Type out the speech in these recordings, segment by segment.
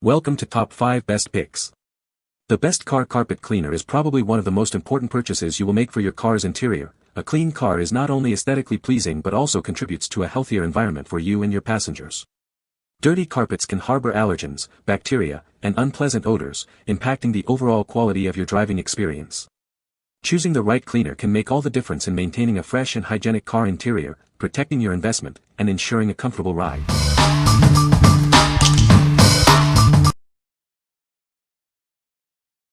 Welcome to Top 5 Best Picks. The best car carpet cleaner is probably one of the most important purchases you will make for your car's interior. A clean car is not only aesthetically pleasing but also contributes to a healthier environment for you and your passengers. Dirty carpets can harbor allergens, bacteria, and unpleasant odors, impacting the overall quality of your driving experience. Choosing the right cleaner can make all the difference in maintaining a fresh and hygienic car interior, protecting your investment, and ensuring a comfortable ride.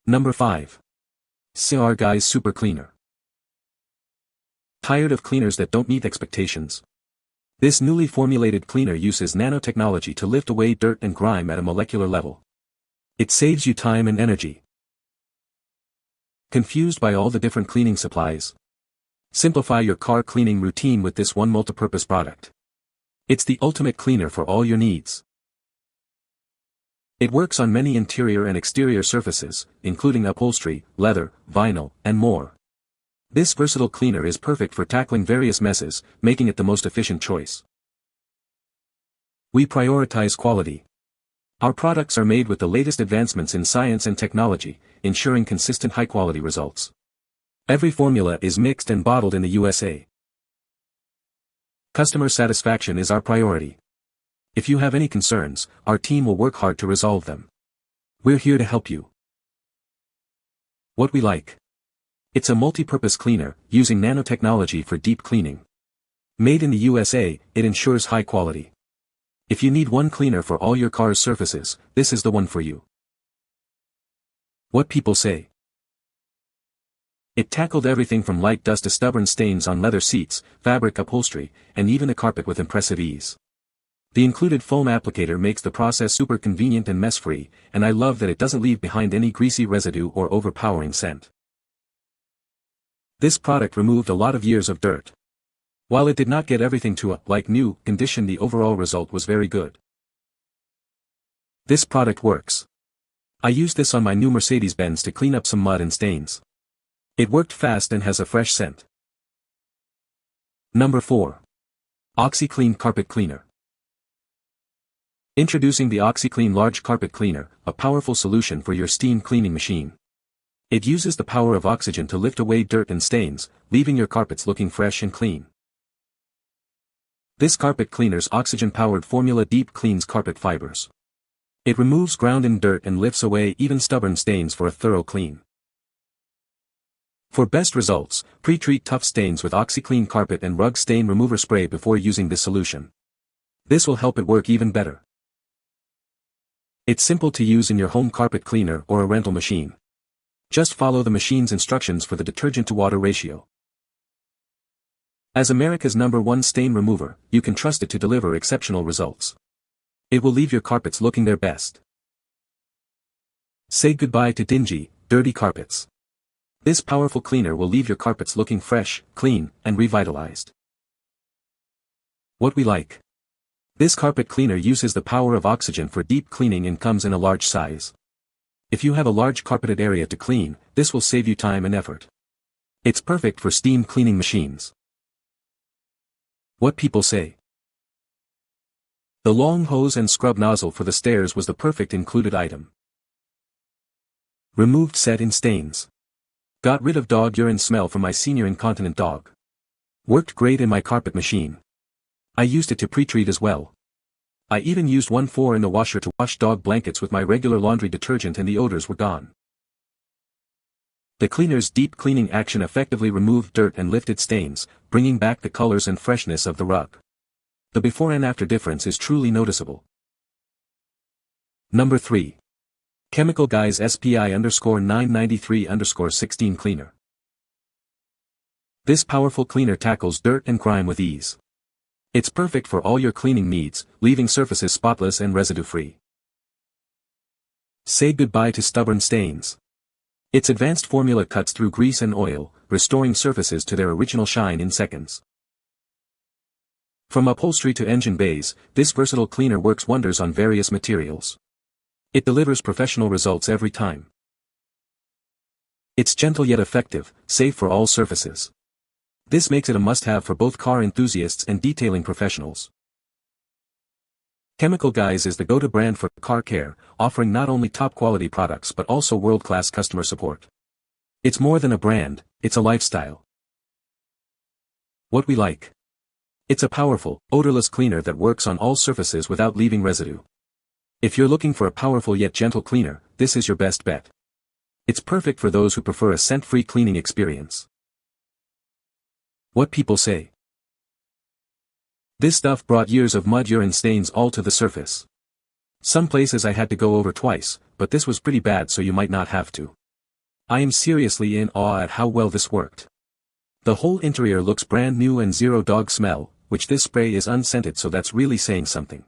Number 5. OxiClean Super Cleaner. Tired of cleaners that don't meet expectations? This newly formulated cleaner uses nanotechnology to lift away dirt and grime at a molecular level. It saves you time and energy. Confused by all the different cleaning supplies? Simplify your car cleaning routine with this one multipurpose product. It's the ultimate cleaner for all your needs. It works on many interior and exterior surfaces, including upholstery, leather, vinyl, and more. This versatile cleaner is perfect for tackling various messes, making it the most efficient choice. We prioritize quality. Our products are made with the latest advancements in science and technology, ensuring consistent high-quality results. Every formula is mixed and bottled in the USA. Customer satisfaction is our priority. If you have any concerns, our team will work hard to resolve them. We're here to help you. What we like. It's a multi-purpose cleaner, using nanotechnology for deep cleaning. Made in the USA, it ensures high quality. If you need one cleaner for all your car's surfaces, this is the one for you. What people say. It tackled everything from light dust to stubborn stains on leather seats, fabric upholstery, and even the carpet with impressive ease. The included foam applicator makes the process super convenient and mess-free, and I love that it doesn't leave behind any greasy residue or overpowering scent. This product removed a lot of years of dirt. While it did not get everything to a like-new condition, the overall result was very good. This product works. I used this on my new Mercedes-Benz to clean up some mud and stains. It worked fast and has a fresh scent. Number 4. OxiClean Carpet Cleaner. Introducing the OxiClean Large Carpet Cleaner, a powerful solution for your steam cleaning machine. It uses the power of oxygen to lift away dirt and stains, leaving your carpets looking fresh and clean. This carpet cleaner's oxygen-powered formula deep cleans carpet fibers. It removes ground-in dirt and lifts away even stubborn stains for a thorough clean. For best results, pre-treat tough stains with OxiClean Carpet and Rug Stain Remover Spray before using this solution. This will help it work even better. It's simple to use in your home carpet cleaner or a rental machine. Just follow the machine's instructions for the detergent-to-water ratio. As America's #1 stain remover, you can trust it to deliver exceptional results. It will leave your carpets looking their best. Say goodbye to dingy, dirty carpets. This powerful cleaner will leave your carpets looking fresh, clean, and revitalized. What we like. This carpet cleaner uses the power of oxygen for deep cleaning and comes in a large size. If you have a large carpeted area to clean, this will save you time and effort. It's perfect for steam cleaning machines. What people say. The long hose and scrub nozzle for the stairs was the perfect included item. Removed set-in stains. Got rid of dog urine smell from my senior incontinent dog. Worked great in my carpet machine. I used it to pre-treat as well. I even used 1/4 in the washer to wash dog blankets with my regular laundry detergent and the odors were gone. The cleaner's deep cleaning action effectively removed dirt and lifted stains, bringing back the colors and freshness of the rug. The before and after difference is truly noticeable. Number 3. Chemical Guys SPI_993_16 Cleaner. This powerful cleaner tackles dirt and grime with ease. It's perfect for all your cleaning needs, leaving surfaces spotless and residue-free. Say goodbye to stubborn stains. Its advanced formula cuts through grease and oil, restoring surfaces to their original shine in seconds. From upholstery to engine bays, this versatile cleaner works wonders on various materials. It delivers professional results every time. It's gentle yet effective, safe for all surfaces. This makes it a must-have for both car enthusiasts and detailing professionals. Chemical Guys is the go-to brand for car care, offering not only top-quality products but also world-class customer support. It's more than a brand, it's a lifestyle. What we like. It's a powerful, odorless cleaner that works on all surfaces without leaving residue. If you're looking for a powerful yet gentle cleaner, this is your best bet. It's perfect for those who prefer a scent-free cleaning experience. What people say. This stuff brought years of mud urine stains all to the surface. Some places I had to go over twice, but this was pretty bad, so you might not have to. I am seriously in awe at how well this worked. The whole interior looks brand new and zero dog smell, which this spray is unscented, so that's really saying something.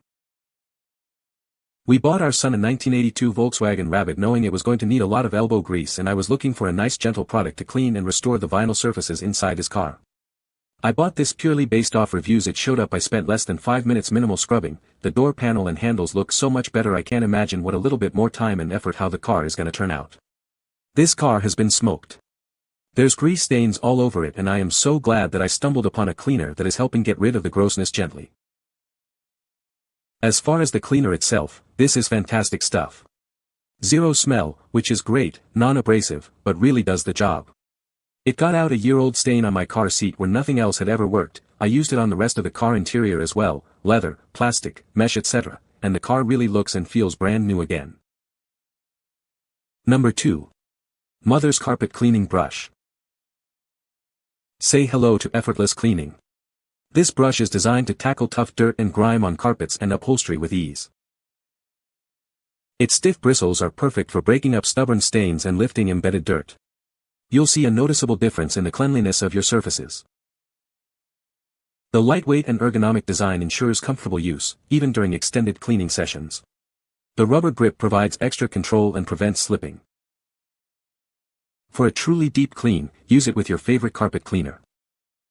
We bought our son a 1982 Volkswagen Rabbit knowing it was going to need a lot of elbow grease, and I was looking for a nice gentle product to clean and restore the vinyl surfaces inside his car. I bought this purely based off reviews. It showed up. I spent less than 5 minutes minimal scrubbing. The door panel and handles look so much better. I can't imagine what a little bit more time and effort how the car is gonna turn out. This car has been smoked. There's grease stains all over it, and I am so glad that I stumbled upon a cleaner that is helping get rid of the grossness gently. As far as the cleaner itself, this is fantastic stuff. Zero smell, which is great, non-abrasive, but really does the job. It got out a year-old stain on my car seat where nothing else had ever worked. I used it on the rest of the car interior as well, leather, plastic, mesh, etc., and the car really looks and feels brand new again. Number 2. Mother's Carpet Cleaning Brush. Say hello to effortless cleaning. This brush is designed to tackle tough dirt and grime on carpets and upholstery with ease. Its stiff bristles are perfect for breaking up stubborn stains and lifting embedded dirt. You'll see a noticeable difference in the cleanliness of your surfaces. The lightweight and ergonomic design ensures comfortable use, even during extended cleaning sessions. The rubber grip provides extra control and prevents slipping. For a truly deep clean, use it with your favorite carpet cleaner.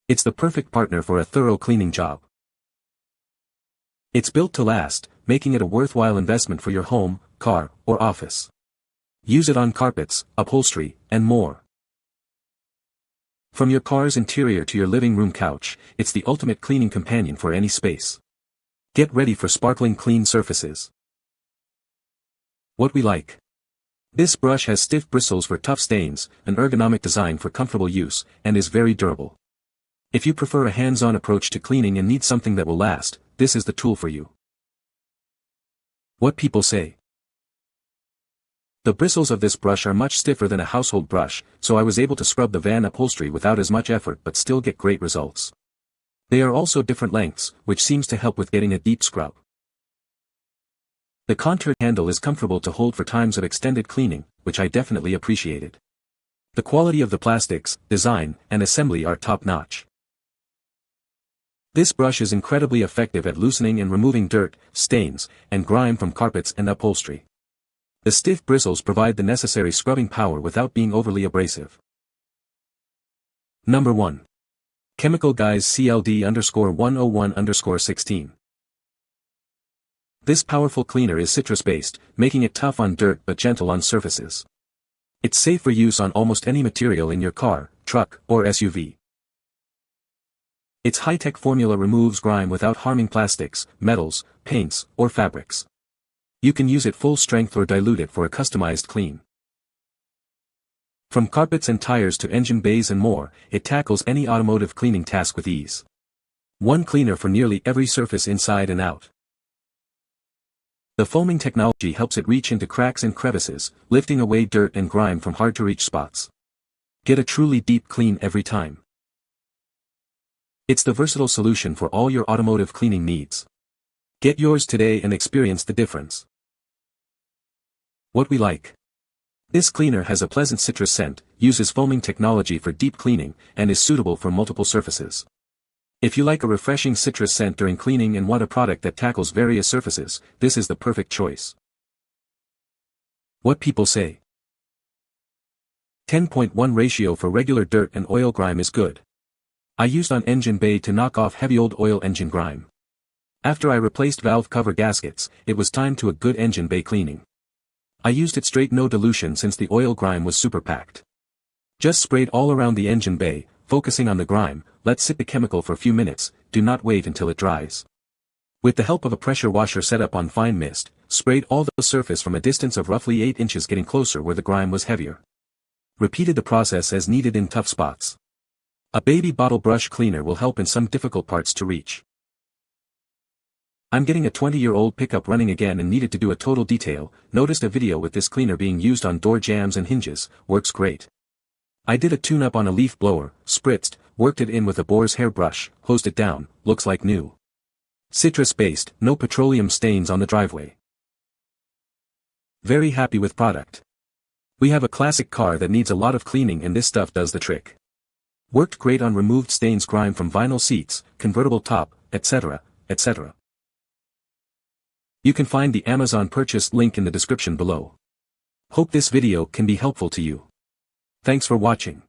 It's the perfect partner for a thorough cleaning job. It's built to last, making it a worthwhile investment for your home, car, or office. Use it on carpets, upholstery, and more. From your car's interior to your living room couch, it's the ultimate cleaning companion for any space. Get ready for sparkling clean surfaces. What we like. This brush has stiff bristles for tough stains, an ergonomic design for comfortable use, and is very durable. If you prefer a hands-on approach to cleaning and need something that will last, this is the tool for you. What people say. The bristles of this brush are much stiffer than a household brush, so I was able to scrub the van upholstery without as much effort but still get great results. They are also different lengths, which seems to help with getting a deep scrub. The contoured handle is comfortable to hold for times of extended cleaning, which I definitely appreciated. The quality of the plastics, design, and assembly are top-notch. This brush is incredibly effective at loosening and removing dirt, stains, and grime from carpets and upholstery. The stiff bristles provide the necessary scrubbing power without being overly abrasive. Number 1. Chemical Guys CLD_101_16. This powerful cleaner is citrus-based, making it tough on dirt but gentle on surfaces. It's safe for use on almost any material in your car, truck, or SUV. Its high-tech formula removes grime without harming plastics, metals, paints, or fabrics. You can use it full strength or dilute it for a customized clean. From carpets and tires to engine bays and more, it tackles any automotive cleaning task with ease. One cleaner for nearly every surface inside and out. The foaming technology helps it reach into cracks and crevices, lifting away dirt and grime from hard-to-reach spots. Get a truly deep clean every time. It's the versatile solution for all your automotive cleaning needs. Get yours today and experience the difference. What we like. This cleaner has a pleasant citrus scent, uses foaming technology for deep cleaning, and is suitable for multiple surfaces. If you like a refreshing citrus scent during cleaning and want a product that tackles various surfaces, this is the perfect choice. What people say. 10.1 ratio for regular dirt and oil grime is good. I used on engine bay to knock off heavy old oil engine grime. After I replaced valve cover gaskets, it was time to a good engine bay cleaning. I used it straight, no dilution, since the oil grime was super packed. Just sprayed all around the engine bay, focusing on the grime, let sit the chemical for a few minutes, do not wait until it dries. With the help of a pressure washer set up on fine mist, sprayed all the surface from a distance of roughly 8 inches, getting closer where the grime was heavier. Repeated the process as needed in tough spots. A baby bottle brush cleaner will help in some difficult parts to reach. I'm getting a 20-year-old pickup running again and needed to do a total detail. Noticed a video with this cleaner being used on door jambs and hinges, works great. I did a tune-up on a leaf blower, spritzed, worked it in with a boar's hair brush, hosed it down, looks like new. Citrus-based, no petroleum stains on the driveway. Very happy with product. We have a classic car that needs a lot of cleaning and this stuff does the trick. Worked great on removed stains, grime from vinyl seats, convertible top, etc., etc. You can find the Amazon purchase link in the description below. Hope this video can be helpful to you. Thanks for watching.